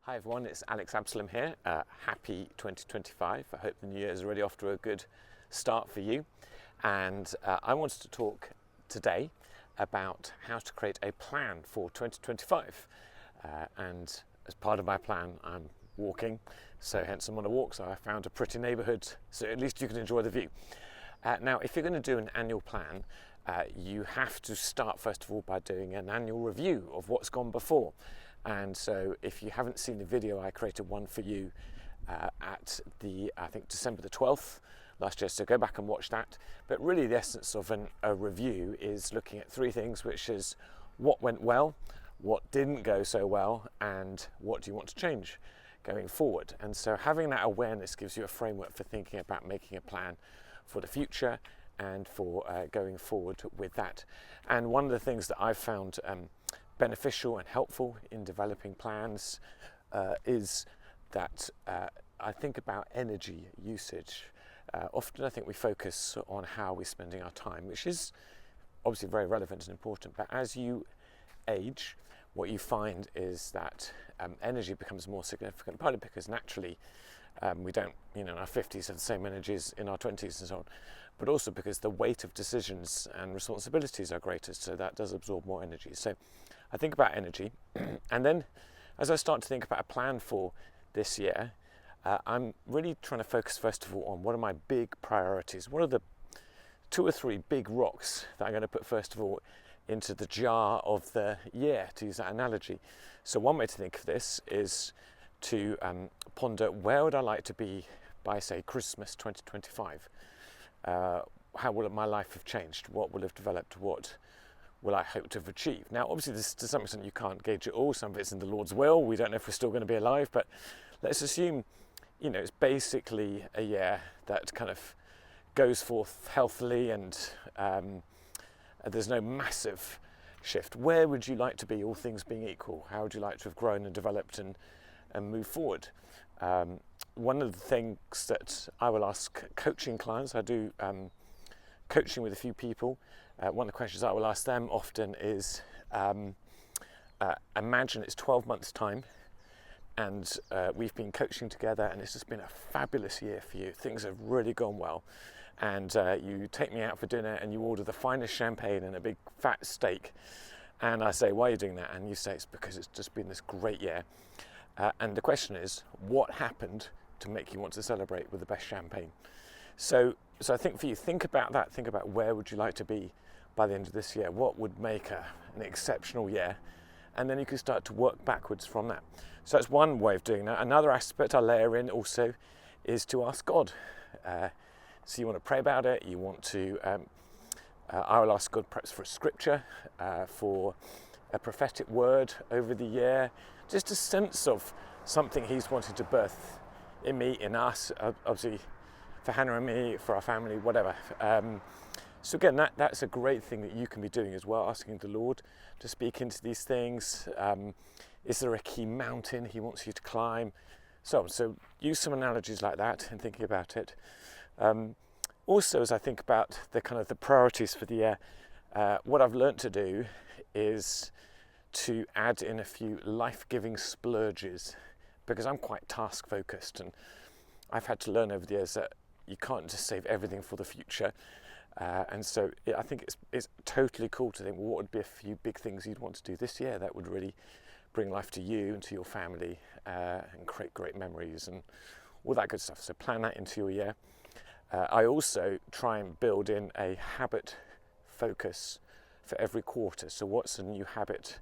Hi everyone, it's Alex Absalom here. Happy 2025. I hope the new year is already off to a good start for you. And I wanted to talk today about how to create a plan for 2025. And as part of my plan, I'm walking, so hence I'm on a walk, so I found a pretty neighbourhood, so at least you can enjoy the view. Now, if you're going to do an annual plan, you have to start first of all by doing an annual review of what's gone before. And so if you haven't seen the video, I created one for you at I think December the 12th last year, so go back and watch that. But really the essence of a review is looking at three things, which is what went well, what didn't go so well, and what do you want to change going forward. And so having that awareness gives you a framework for thinking about making a plan for the future and for going forward with that. And one of the things that I've found beneficial and helpful in developing plans is that I think about energy usage. Often I think we focus on how we're spending our time, which is obviously very relevant and important, but as you age, what you find is that energy becomes more significant, partly because naturally we don't, in our 50s have the same energy as in our 20s and so on, but also because the weight of decisions and responsibilities are greater, so that does absorb more energy. So I think about energy, and then as I start to think about a plan for this year, I'm really trying to focus first of all on what are my big priorities, what are the 2 or 3 big rocks that I'm going to put first of all into the jar of the year, to use that analogy. So one way to think of this is to ponder, where would I like to be by, say, Christmas 2025? How will my life have changed? What will have developed? What will I hope to have achieved? Now, obviously, this, to some extent, you can't gauge it all. Some of it's in the Lord's will. We don't know if we're still going to be alive, but let's assume, it's basically a year that kind of goes forth healthily and there's no massive shift. Where would you like to be, all things being equal? How would you like to have grown and developed and move forward? One of the things that I will ask coaching clients, I do coaching with a few people. One of the questions I will ask them often is, imagine it's 12 months time and we've been coaching together and it's just been a fabulous year for you. Things have really gone well. And you take me out for dinner and you order the finest champagne and a big fat steak. And I say, why are you doing that? And you say, it's because it's just been this great year. And the question is, what happened to make you want to celebrate with the best champagne? So I think for you, think about that. Think about, where would you like to be by the end of this year? What would make an exceptional year? And then you can start to work backwards from that. So that's one way of doing that. Another aspect I layer in also is to ask God. So you want to pray about it. You want to, I will ask God perhaps for a scripture, for a prophetic word over the year, just a sense of something He's wanting to birth in me, in us, obviously for Hannah and me, for our family, whatever. So again, that's a great thing that you can be doing as well, asking the Lord to speak into these things. Is there a key mountain He wants you to climb? So use some analogies like that in thinking about it. Also, as I think about the priorities for the year, what I've learnt to do is to add in a few life-giving splurges, because I'm quite task-focused, and I've had to learn over the years that you can't just save everything for the future. And so I think it's totally cool to think, well, what would be a few big things you'd want to do this year that would really bring life to you and to your family, and create great memories and all that good stuff. So plan that into your year. I also try and build in a habit focus for every quarter. So what's a new habit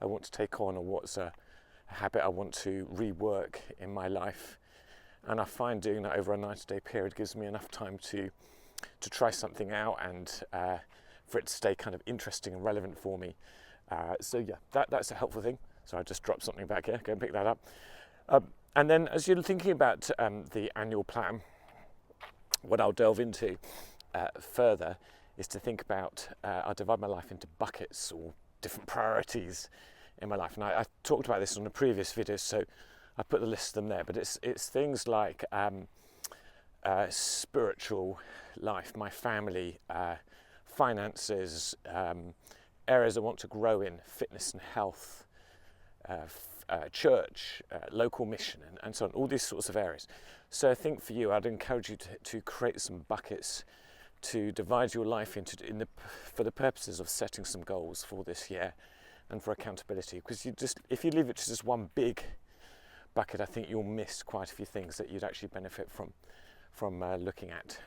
I want to take on, or what's a habit I want to rework in my life? And I find doing that over a 90-day period gives me enough time to try something out and for it to stay kind of interesting and relevant for me. So yeah, that's a helpful thing. So I just dropped something back here, go and pick that up. And then as you're thinking about the annual plan, what I'll delve into further is to think about, I'll divide my life into buckets or different priorities in my life. And I talked about this on a previous video, so I put the list of them there, but it's things like spiritual life, my family, finances, areas I want to grow in, fitness and health, church, local mission, and so on, all these sorts of areas. So I think for you, I'd encourage you to create some buckets to divide your life into for the purposes of setting some goals for this year and for accountability. Because if you leave it to just one big bucket, I think you'll miss quite a few things that you'd actually benefit from looking at.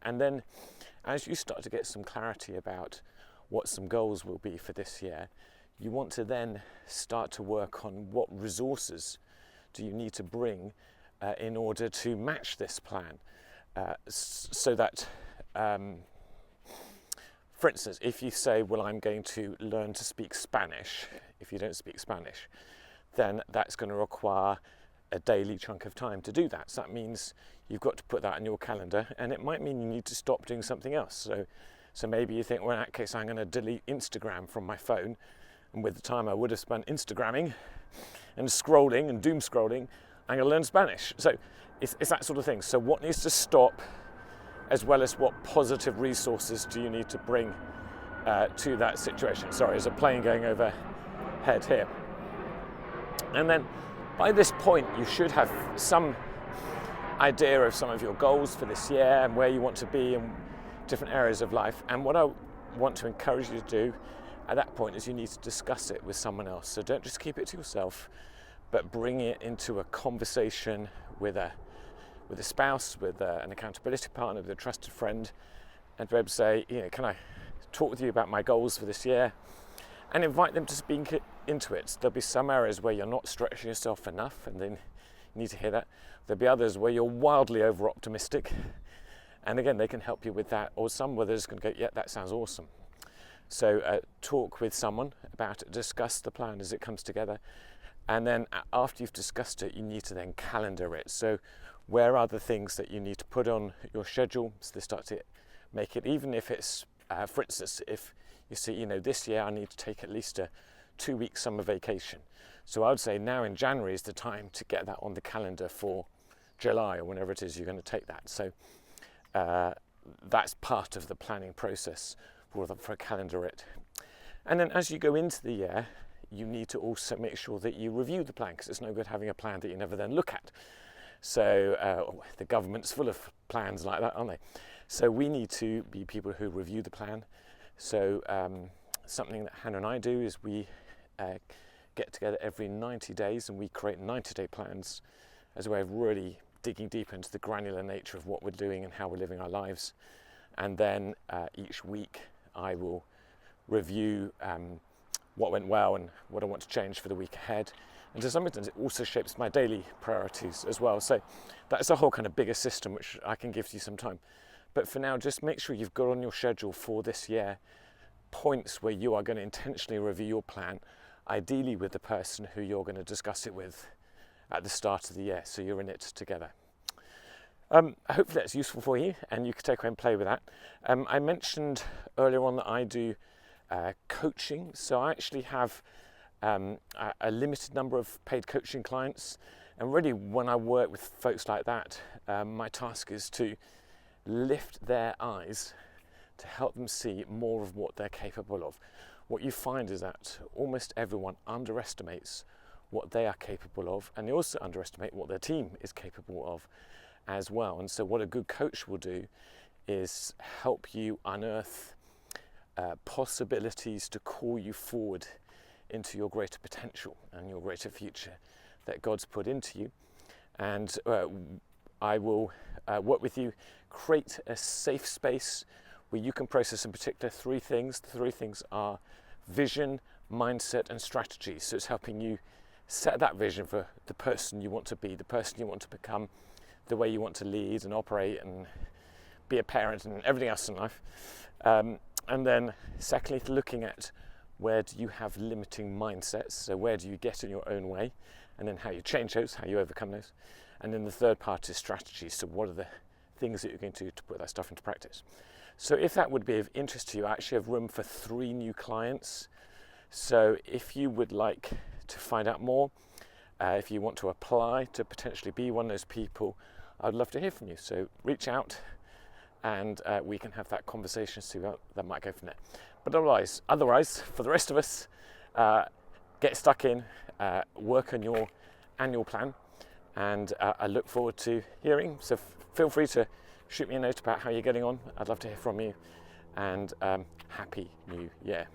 And then as you start to get some clarity about what some goals will be for this year, you want to then start to work on what resources do you need to bring in order to match this plan, so that for instance, if you say, well, I'm going to learn to speak Spanish, if you don't speak Spanish, then that's going to require a daily chunk of time to do that. So that means you've got to put that in your calendar, and it might mean you need to stop doing something else. So maybe you think, well, in that case, I'm going to delete Instagram from my phone, and with the time I would have spent Instagramming and scrolling and doom scrolling, I'm going to learn Spanish. So it's that sort of thing. So what needs to stop, as well as what positive resources do you need to bring to that situation? Sorry, there's a plane going overhead here. And then by this point, you should have some idea of some of your goals for this year and where you want to be in different areas of life. And what I want to encourage you to do at that point is you need to discuss it with someone else. So don't just keep it to yourself, but bring it into a conversation with a spouse, with an accountability partner, with a trusted friend, and be able to say, can I talk with you about my goals for this year? And invite them to speak into it. There'll be some areas where you're not stretching yourself enough, and then you need to hear that. There'll be others where you're wildly over-optimistic, and again, they can help you with that. Or some where they're just going to go, yeah, that sounds awesome. So talk with someone about it, discuss the plan as it comes together, and then after you've discussed it, you need to then calendar it. So where are the things that you need to put on your schedule so they start to make it, even if it's, for instance, if you see, this year I need to take at least a 2-week summer vacation. So I would say now in January is the time to get that on the calendar for July or whenever it is you're going to take that. So that's part of the planning process for calendar it. And then as you go into the year, you need to also make sure that you review the plan, because it's no good having a plan that you never then look at. So the government's full of plans like that, aren't they? So we need to be people who review the plan. So something that Hannah and I do is we get together every 90 days and we create 90-day plans as a way of really digging deep into the granular nature of what we're doing and how we're living our lives. And then each week I will review what went well and what I want to change for the week ahead. And to some extent, it also shapes my daily priorities as well. So that's a whole kind of bigger system, which I can give you some time. But for now, just make sure you've got on your schedule for this year points where you are going to intentionally review your plan, ideally with the person who you're going to discuss it with at the start of the year, so you're in it together. Hopefully that's useful for you and you can take away and play with that. I mentioned earlier on that I do coaching, so I actually have a limited number of paid coaching clients, and really when I work with folks like that, my task is to lift their eyes to help them see more of what they're capable of. What you find is that almost everyone underestimates what they are capable of, and they also underestimate what their team is capable of as well. And so what a good coach will do is help you unearth possibilities to call you forward into your greater potential and your greater future that God's put into you. And I will work with you, create a safe space where you can process in particular 3 things. The 3 things are vision, mindset, and strategy. So it's helping you set that vision for the person you want to be, the person you want to become, the way you want to lead and operate and be a parent and everything else in life. And then secondly, looking at where do you have limiting mindsets, so where do you get in your own way, and then how you change those, how you overcome those. And then the third part is strategy, so what are the things that you're going to do to put that stuff into practice. So if that would be of interest to you, I actually have room for 3 new clients. So if you would like to find out more, if you want to apply to potentially be one of those people, I'd love to hear from you. So reach out and we can have that conversation, see how that might go from there. But otherwise, for the rest of us, get stuck in work on your annual plan, and I look forward to hearing. So feel free to shoot me a note about how you're getting on. I'd love to hear from you, and Happy New Year.